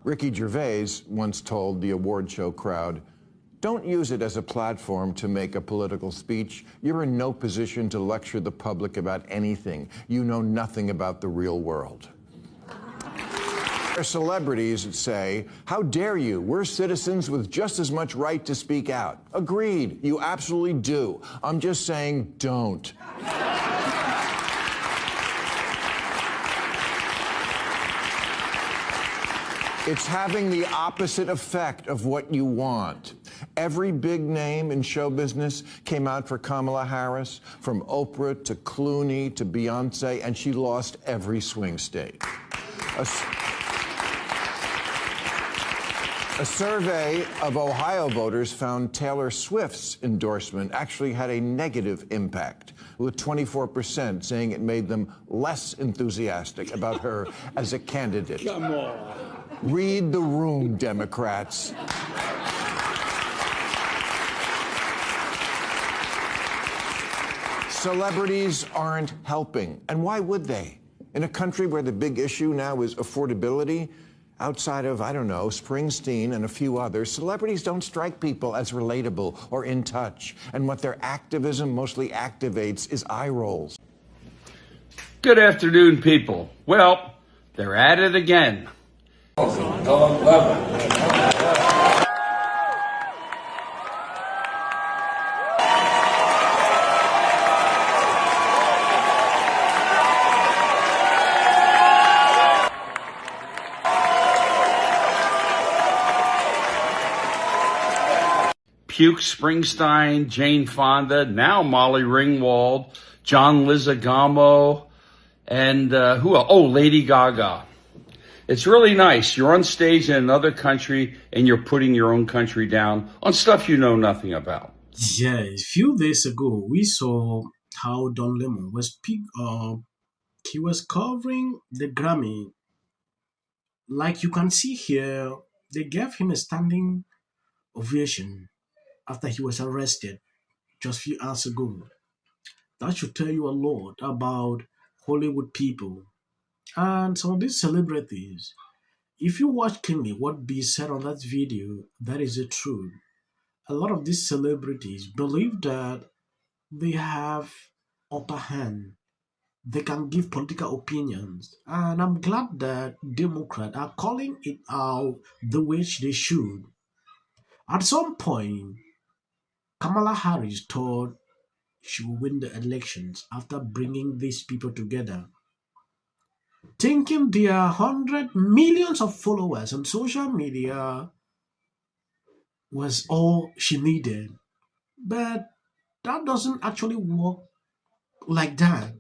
Ricky Gervais once told the award show crowd, "Don't use it as a platform to make a political speech. You're in no position to lecture the public about anything. You know nothing about the real world." There are celebrities that say, "How dare you? We're citizens with just as much right to speak out." Agreed. You absolutely do. I'm just saying, don't. It's having the opposite effect of what you want. Every big name in show business came out for Kamala Harris, from Oprah to Clooney to Beyonce, and she lost every swing state. A survey of Ohio voters found Taylor Swift's endorsement actually had a negative impact, with 24% saying it made them less enthusiastic about her as a candidate. Come on. Read the room, Democrats. Celebrities aren't helping. And why would they? In a country where the big issue now is affordability, outside of, I don't know, Springsteen and a few others, celebrities don't strike people as relatable or in touch. And what their activism mostly activates is eye rolls. Good afternoon, people. Well, they're at it again. Puke Springsteen, Jane Fonda, now Molly Ringwald, John Lizagamo, and who else? Oh, Lady Gaga. It's really nice. You're on stage in another country and you're putting your own country down on stuff you know nothing about. Yeah, a few days ago, we saw how Don Lemon was he was covering the Grammy. Like you can see here, they gave him a standing ovation after he was arrested just a few hours ago. That should tell you a lot about Hollywood people and some of these celebrities. If you watch keenly what B said on that video, that is the truth. A lot of these celebrities believe that they have upper hand. They can give political opinions. And I'm glad that Democrats are calling it out the way they should. At some point, Kamala Harris thought she would win the elections after bringing these people together, thinking their 100 millions of followers on social media was all she needed. But that doesn't actually work like that.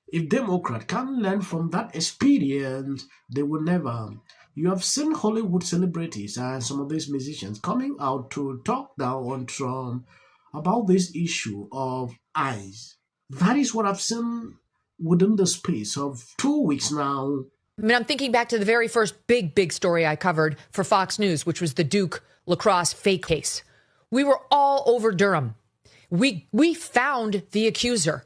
If Democrats can learn from that experience, they will never. You have seen Hollywood celebrities and some of these musicians coming out to talk down on Trump about this issue of ICE. That is what I've seen within the space of 2 weeks now. I mean, I'm thinking back to the very first big story I covered for Fox News, which was the Duke lacrosse fake case. We were all over Durham. We found the accuser.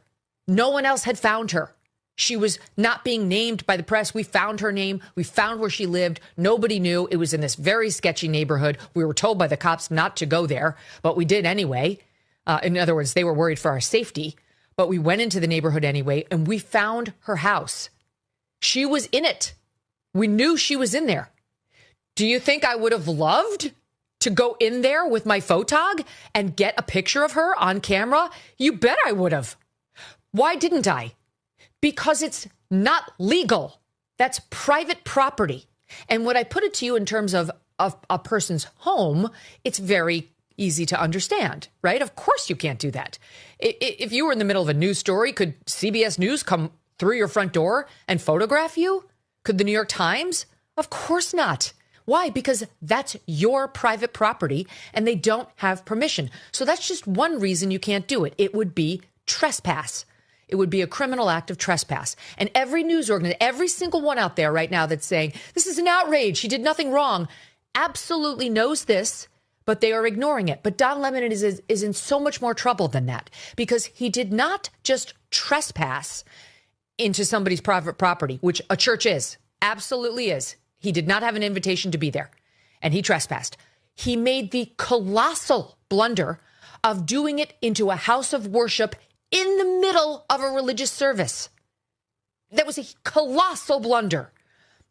No one else had found her. She was not being named by the press. We found her name. We found where she lived. Nobody knew. It was in this very sketchy neighborhood. We were told by the cops not to go there, but we did anyway. In other words, they were worried for our safety, but we went into the neighborhood anyway, and we found her house. She was in it. We knew she was in there. Do you think I would have loved to go in there with my photog and get a picture of her on camera? You bet I would have. Why didn't I? Because it's not legal. That's private property. And when I put it to you in terms of a person's home, it's very easy to understand, right? Of course you can't do that. If you were in the middle of a news story, could CBS News come through your front door and photograph you? Could the New York Times? Of course not. Why? Because that's your private property and they don't have permission. So that's just one reason you can't do it. It would be trespass. It would be a criminal act of trespass. And every news organization, every single one out there right now that's saying, this is an outrage, she did nothing wrong, absolutely knows this, but they are ignoring it. But Don Lemon is in so much more trouble than that, because he did not just trespass into somebody's private property, which a church is, absolutely is. He did not have an invitation to be there, and he trespassed. He made the colossal blunder of doing it into a house of worship in the middle of a religious service. That was a colossal blunder,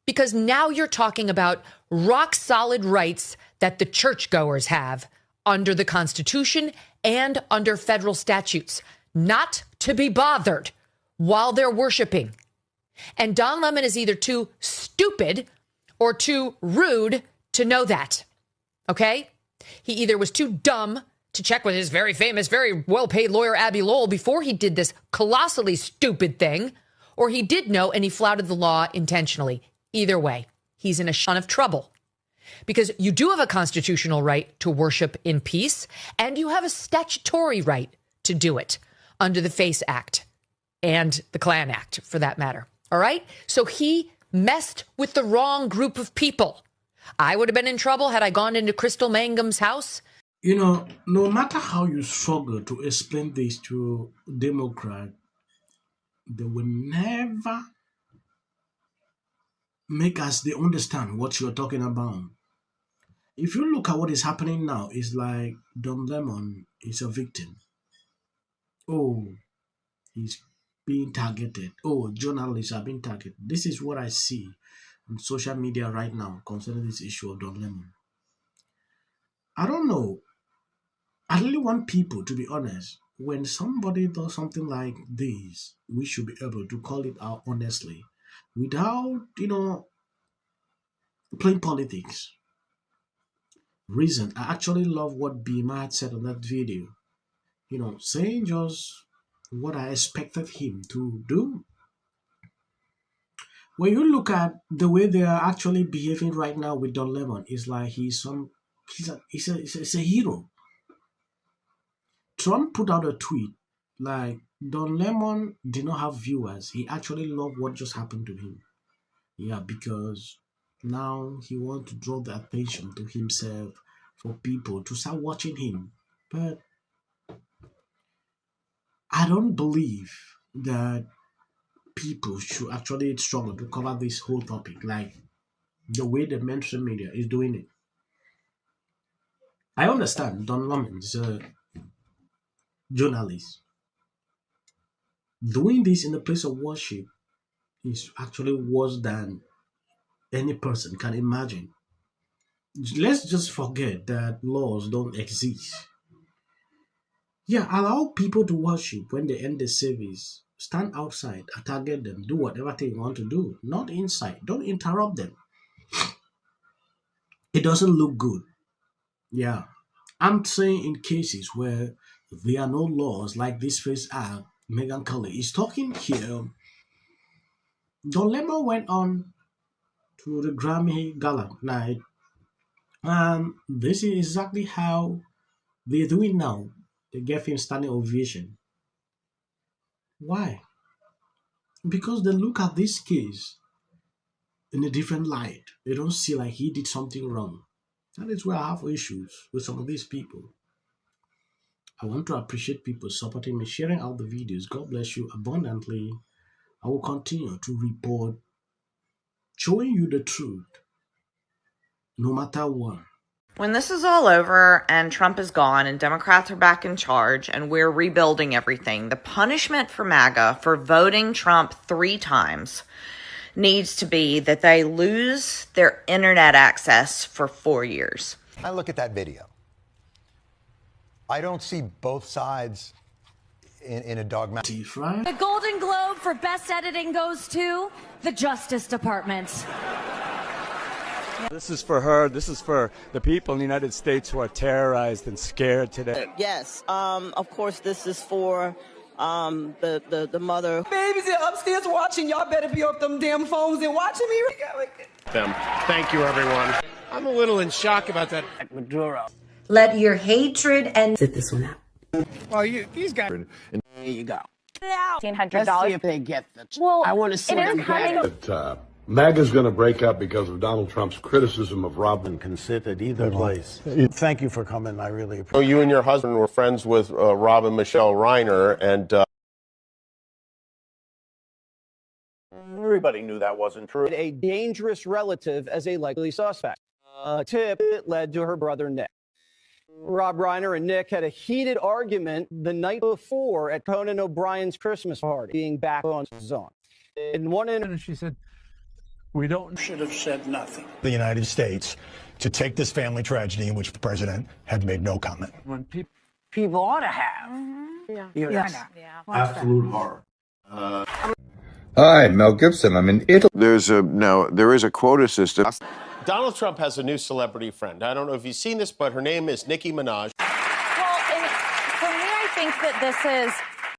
because now you're talking about rock solid rights that the churchgoers have under the Constitution and under federal statutes, not to be bothered while they're worshiping. And Don Lemon is either too stupid or too rude to know that. Okay? He either was too dumb to check with his very famous, very well-paid lawyer, Abby Lowell, before he did this colossally stupid thing, or he did know and he flouted the law intentionally. Either way, he's in a ton of trouble, because you do have a constitutional right to worship in peace, and you have a statutory right to do it under the FACE Act and the Klan Act, for that matter. All right? So he messed with the wrong group of people. I would have been in trouble had I gone into Crystal Mangum's house. You know, no matter how you struggle to explain this to Democrat, they will never make us they understand what you're talking about. If you look at what is happening now, it's like Don Lemon is a victim. Oh, he's being targeted. Oh, journalists are being targeted. This is what I see on social media right now concerning this issue of Don Lemon. I don't know. I really want people to be honest. When somebody does something like this, we should be able to call it out honestly without, playing politics. Reason, I actually love what Bill Maher said on that video. Saying just what I expected him to do. When you look at the way they are actually behaving right now with Don Lemon, it's like he's a hero. Trump put out a tweet like Don Lemon did not have viewers. He actually loved what just happened to him. Yeah, because now he wants to draw the attention to himself for people to start watching him. But I don't believe that people should actually struggle to cover this whole topic like the way the mainstream media is doing it. I understand Don Lemon is a journalist. Doing this in a place of worship is actually worse than any person can imagine. Let's just forget that laws don't exist. Yeah, allow people to worship when they end the service. Stand outside, target them, do whatever they want to do. Not inside. Don't interrupt them. It doesn't look good. Yeah. I'm saying in cases where there are no laws like this FACE Act, Meghan Kelly is talking here. Don Lemon went on to the Grammy gala night. This is exactly how they're doing now. They gave him standing ovation. Why? Because they look at this case in a different light. They don't see like he did something wrong. That is where I have issues with some of these people. I want to appreciate people supporting me, sharing out the videos. God bless you abundantly. I will continue to report, showing you the truth, no matter what. When this is all over and Trump is gone and Democrats are back in charge and we're rebuilding everything, the punishment for MAGA for voting Trump 3 times needs to be that they lose their internet access for 4 years. I look at that video. I don't see both sides in a dogmatic. Right? The Golden Globe for Best Editing goes to the Justice Department. This is for her. This is for the people in the United States who are terrorized and scared today. Yes. Of course, this is for the mother. Babies are upstairs watching. Y'all better be off them damn phones and watching me. Them. Thank you, everyone. I'm a little in shock about that. Maduro. Let your hatred and Sit this one out. Well, these guys. There you go. $1,500. Let's see if they get the. Well, I want to see it is them coming. get. But MAGA's going to break up because of Donald Trump's criticism of Robin. Considered either place. Thank you for coming. I really appreciate it. You and your husband were friends with Robin Michelle Reiner, and Everybody knew that wasn't true. A dangerous relative as a likely suspect. A tip that led to her brother Nick. Rob Reiner and Nick had a heated argument the night before at Conan O'Brien's Christmas party, being back on his own. In one incident, she said, "We should have said nothing." The United States to take this family tragedy in which the president had made no comment. When people ought to have. Yes. Absolute horror. Hi, Mel Gibson. I'm in Italy. There is a quota system. Donald Trump has a new celebrity friend. I don't know if you've seen this, but her name is Nicki Minaj. Well, and for me, I think that this is